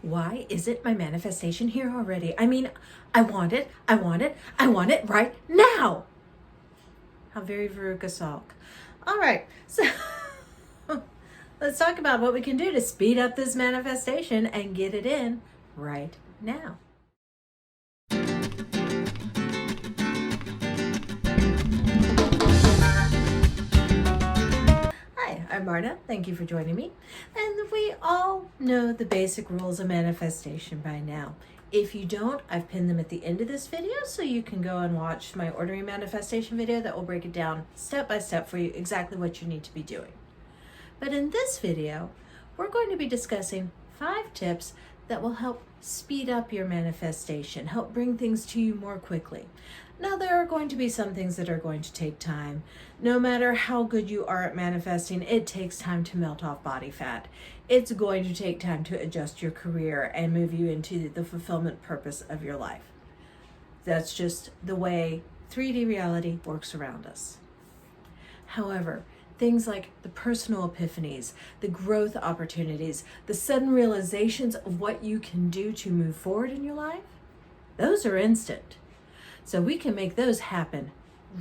Why isn't my manifestation here already? I mean, I want it, I want it, I want it right now. How very REFOCUS. All right, so let's talk about what we can do to speed up this manifestation and get it in right now. Hi, I'm Marta. Thank you for joining me. And we all know the basic rules of manifestation by now. If you don't, I've pinned them at the end of this video so you can go and watch my ordinary manifestation video that will break it down step by step for you exactly what you need to be doing. But in this video, we're going to be discussing 5 tips that will help speed up your manifestation, help bring things to you more quickly. Now, there are going to be some things that are going to take time. No matter how good you are at manifesting, it takes time to melt off body fat. It's going to take time to adjust your career and move you into the fulfillment purpose of your life. That's just the way 3D reality works around us. However, things like the personal epiphanies, the growth opportunities, the sudden realizations of what you can do to move forward in your life, those are instant. So we can make those happen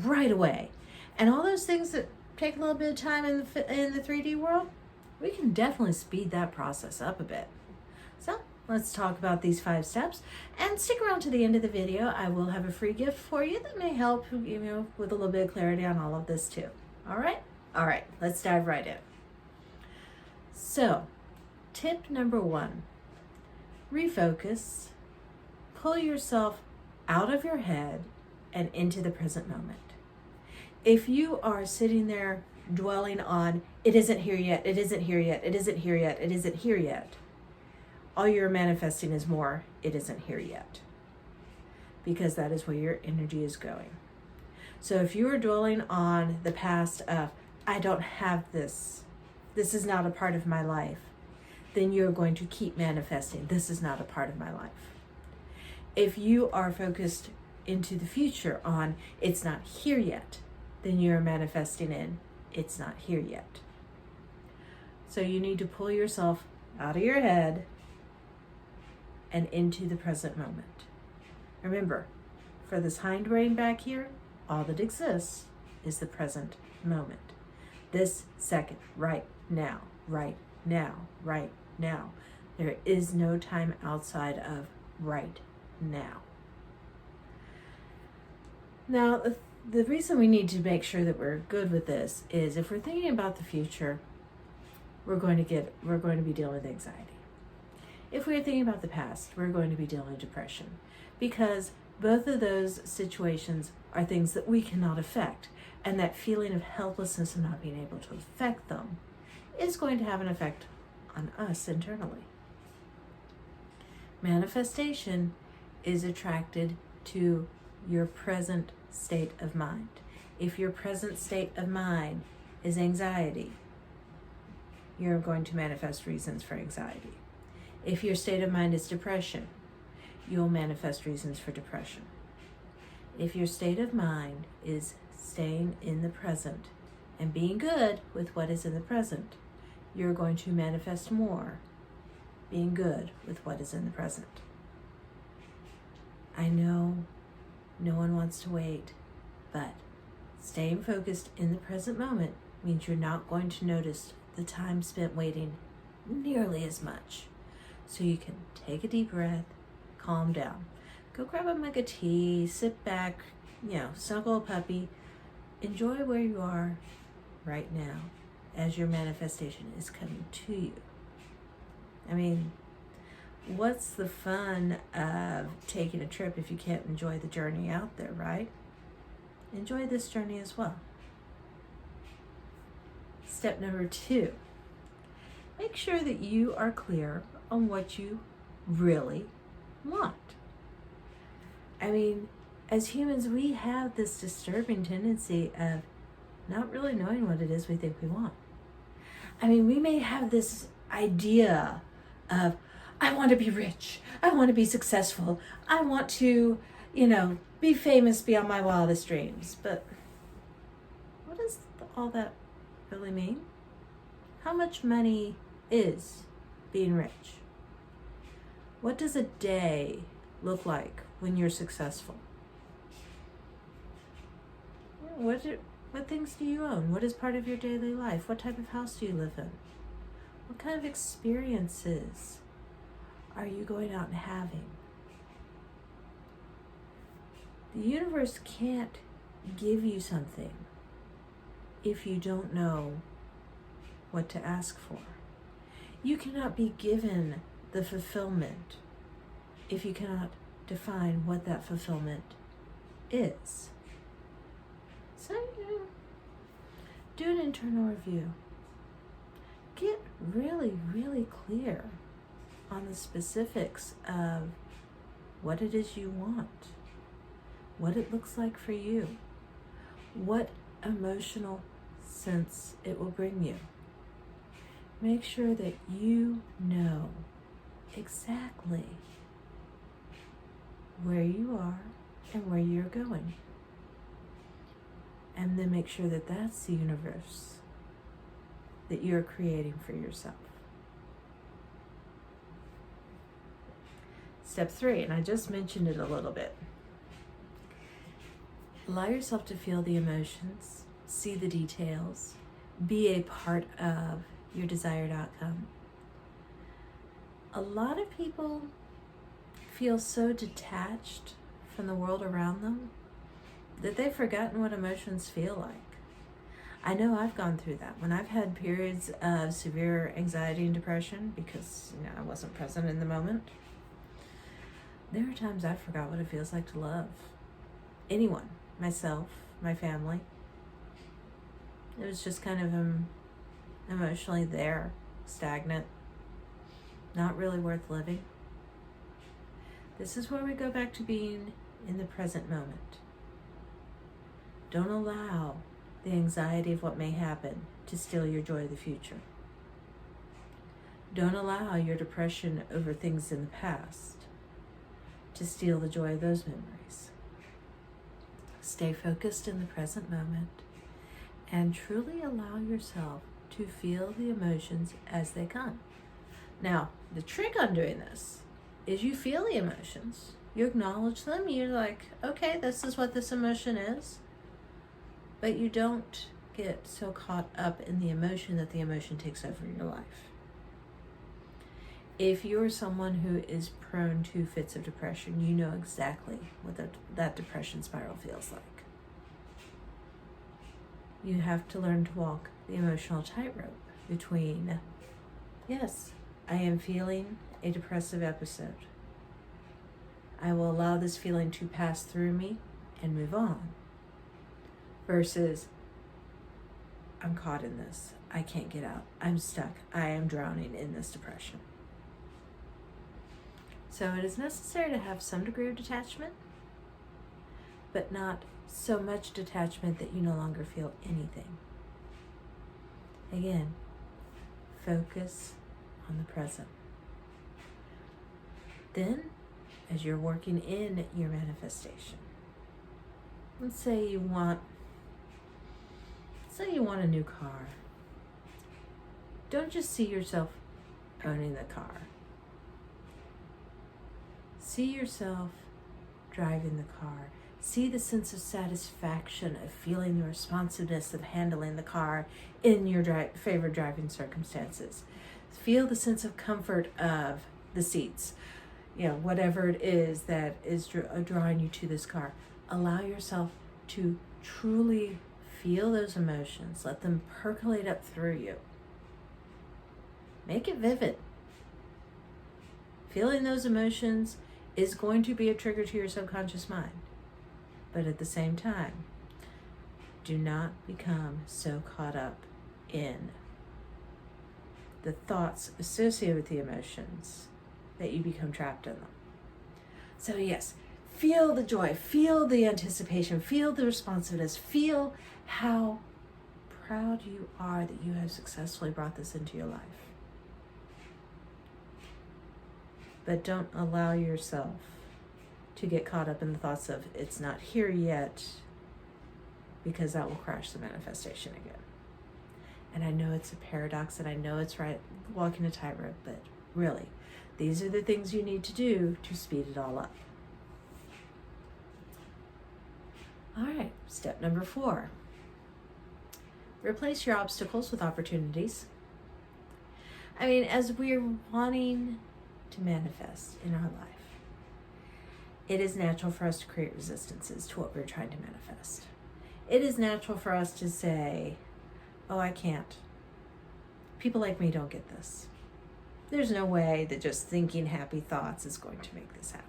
right away. And all those things that take a little bit of time in the 3D world, we can definitely speed that process up a bit. So let's talk about these 5 steps and stick around to the end of the video. I will have a free gift for you that may help you with a little bit of clarity on all of this too. All right? All right, let's dive right in. So, tip number 1, refocus, pull yourself out of your head and into the present moment. If you are sitting there dwelling on, it isn't here yet, it isn't here yet, it isn't here yet, it isn't here yet, all you're manifesting is more, it isn't here yet. Because that is where your energy is going. So if you are dwelling on the past of, I don't have this is not a part of my life, then you're going to keep manifesting, this is not a part of my life. If you are focused into the future on, it's not here yet, then you're manifesting in, it's not here yet. So you need to pull yourself out of your head and into the present moment. Remember, for this hind brain back here, all that exists is the present moment. This second, right now, right now, right now. There is no time outside of right now. Now, the reason we need to make sure that we're good with this is if we're thinking about the future, we're going to be dealing with anxiety. If we're thinking about the past, we're going to be dealing with depression, because both of those situations are things that we cannot affect, and that feeling of helplessness and not being able to affect them is going to have an effect on us internally. Manifestation is attracted to your present state of mind. If your present state of mind is anxiety, you're going to manifest reasons for anxiety. If your state of mind is depression, you'll manifest reasons for depression. If your state of mind is staying in the present and being good with what is in the present, you're going to manifest more being good with what is in the present. I know no one wants to wait, but staying focused in the present moment means you're not going to notice the time spent waiting nearly as much. So you can take a deep breath, calm down, go grab a mug of tea, sit back, snuggle a puppy, enjoy where you are right now as your manifestation is coming to you. I mean, what's the fun of taking a trip if you can't enjoy the journey out there, right? Enjoy this journey as well. Step number 2, make sure that you are clear on what you really want. I mean, as humans, we have this disturbing tendency of not really knowing what it is we think we want. I mean, we may have this idea of, I want to be rich, I want to be successful, I want to, be famous beyond my wildest dreams. But what does all that really mean? How much money is being rich? What does a day look like when you're successful? What things do you own? What is part of your daily life? What type of house do you live in? What kind of experiences are you going out and having? The universe can't give you something if you don't know what to ask for. You cannot be given the fulfillment if you cannot define what that fulfillment is. So, do an internal review. Get really, really clear on the specifics of what it is you want, what it looks like for you, what emotional sense it will bring you. Make sure that you know exactly where you are and where you're going. And then make sure that that's the universe that you're creating for yourself. Step 3, and I just mentioned it a little bit. Allow yourself to feel the emotions, see the details, be a part of your desired outcome. A lot of people feel so detached from the world around them that they've forgotten what emotions feel like. I know I've gone through that. When I've had periods of severe anxiety and depression because I wasn't present in the moment, there are times I forgot what it feels like to love anyone, myself, my family. It was just kind of emotionally there, stagnant, not really worth living. This is where we go back to being in the present moment. Don't allow the anxiety of what may happen to steal your joy of the future. Don't allow your depression over things in the past to steal the joy of those memories. Stay focused in the present moment and truly allow yourself to feel the emotions as they come. Now, the trick on doing this is you feel the emotions, you acknowledge them, you're like, okay, this is what this emotion is, but you don't get so caught up in the emotion that the emotion takes over your life. If you're someone who is prone to fits of depression, you know exactly what that depression spiral feels like. You have to learn to walk the emotional tightrope between, yes, I am feeling a depressive episode. I will allow this feeling to pass through me and move on. Versus, I'm caught in this. I can't get out. I'm stuck. I am drowning in this depression. So it is necessary to have some degree of detachment, but not so much detachment that you no longer feel anything. Again, focus on the present. Then, as you're working in your manifestation, let's say you want a new car. Don't just see yourself owning the car. See yourself driving the car. See the sense of satisfaction of feeling the responsiveness of handling the car in your favorite driving circumstances. Feel the sense of comfort of the seats. Whatever it is that is drawing you to this car. Allow yourself to truly feel those emotions. Let them percolate up through you. Make it vivid. Feeling those emotions is going to be a trigger to your subconscious mind. But at the same time, do not become so caught up in the thoughts associated with the emotions that you become trapped in them. So yes, feel the joy, feel the anticipation, feel the responsiveness, feel how proud you are that you have successfully brought this into your life. But don't allow yourself to get caught up in the thoughts of it's not here yet, because that will crash the manifestation again. And I know it's a paradox, and I know it's right walking a tightrope, but really, These are the things you need to do to speed it all up. All right, step number 4. Replace your obstacles with opportunities. I mean, as we're wanting to manifest in our life, it is natural for us to create resistances to what we're trying to manifest. It is natural for us to say, oh, I can't. People like me don't get this. There's no way that just thinking happy thoughts is going to make this happen.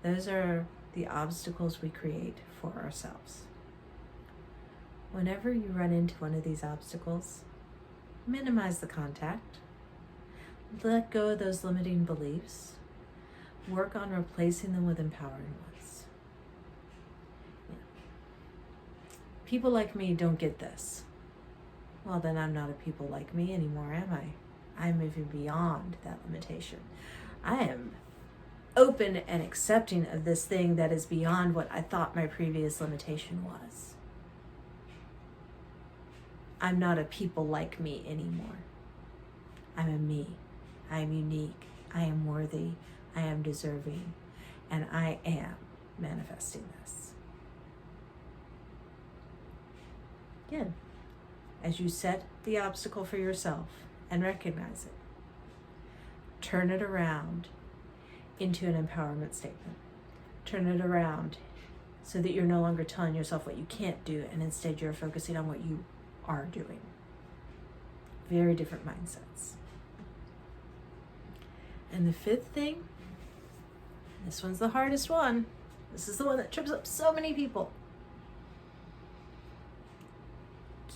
Those are the obstacles we create for ourselves. Whenever you run into one of these obstacles, minimize the contact. Let go of those limiting beliefs. Work on replacing them with empowering ones. People like me don't get this. Well, then I'm not a people like me anymore, am I? I'm moving beyond that limitation. I am open and accepting of this thing that is beyond what I thought my previous limitation was. I'm not a people like me anymore. I'm a me. I am unique. I am worthy. I am deserving. And I am manifesting this. Again, as you set the obstacle for yourself and recognize it, turn it around into an empowerment statement. Turn it around so that you're no longer telling yourself what you can't do, and instead you're focusing on what you are doing. Very different mindsets. And the 5th thing, this one's the hardest one. This is the one that trips up so many people.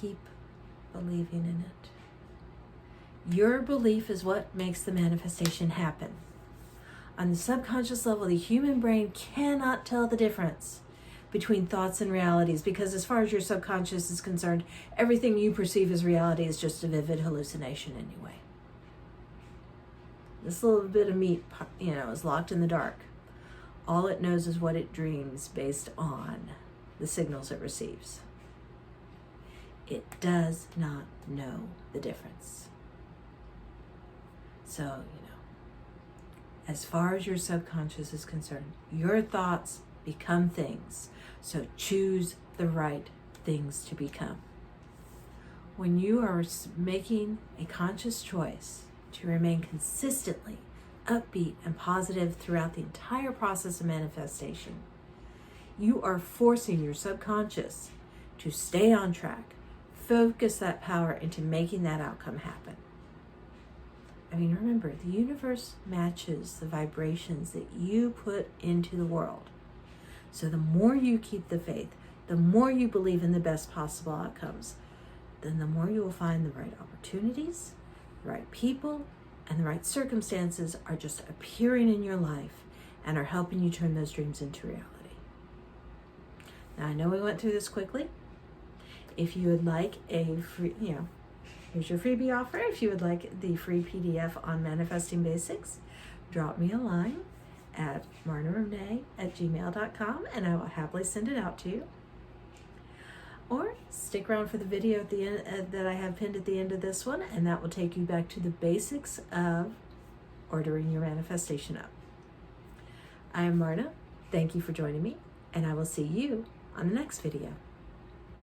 Keep believing in it. Your belief is what makes the manifestation happen. On the subconscious level, the human brain cannot tell the difference between thoughts and realities, because as far as your subconscious is concerned, everything you perceive as reality is just a vivid hallucination anyway. This little bit of meat, is locked in the dark. All it knows is what it dreams based on the signals it receives. It does not know the difference. So, as far as your subconscious is concerned, your thoughts become things. So choose the right things to become. When you are making a conscious choice to remain consistently upbeat and positive throughout the entire process of manifestation, you are forcing your subconscious to stay on track, focus that power into making that outcome happen. Remember, the universe matches the vibrations that you put into the world. So the more you keep the faith, the more you believe in the best possible outcomes, then the more you will find the right opportunities, the right people, and the right circumstances are just appearing in your life and are helping you turn those dreams into reality. Now, I know we went through this quickly. If you would like a free, here's your freebie offer. If you would like the free PDF on Manifesting Basics, drop me a line at marnarenee@gmail.com and I will happily send it out to you. Or stick around for the video at the end that I have pinned at the end of this one, and that will take you back to the basics of ordering your manifestation up. I am Marna. Thank you for joining me, and I will see you on the next video.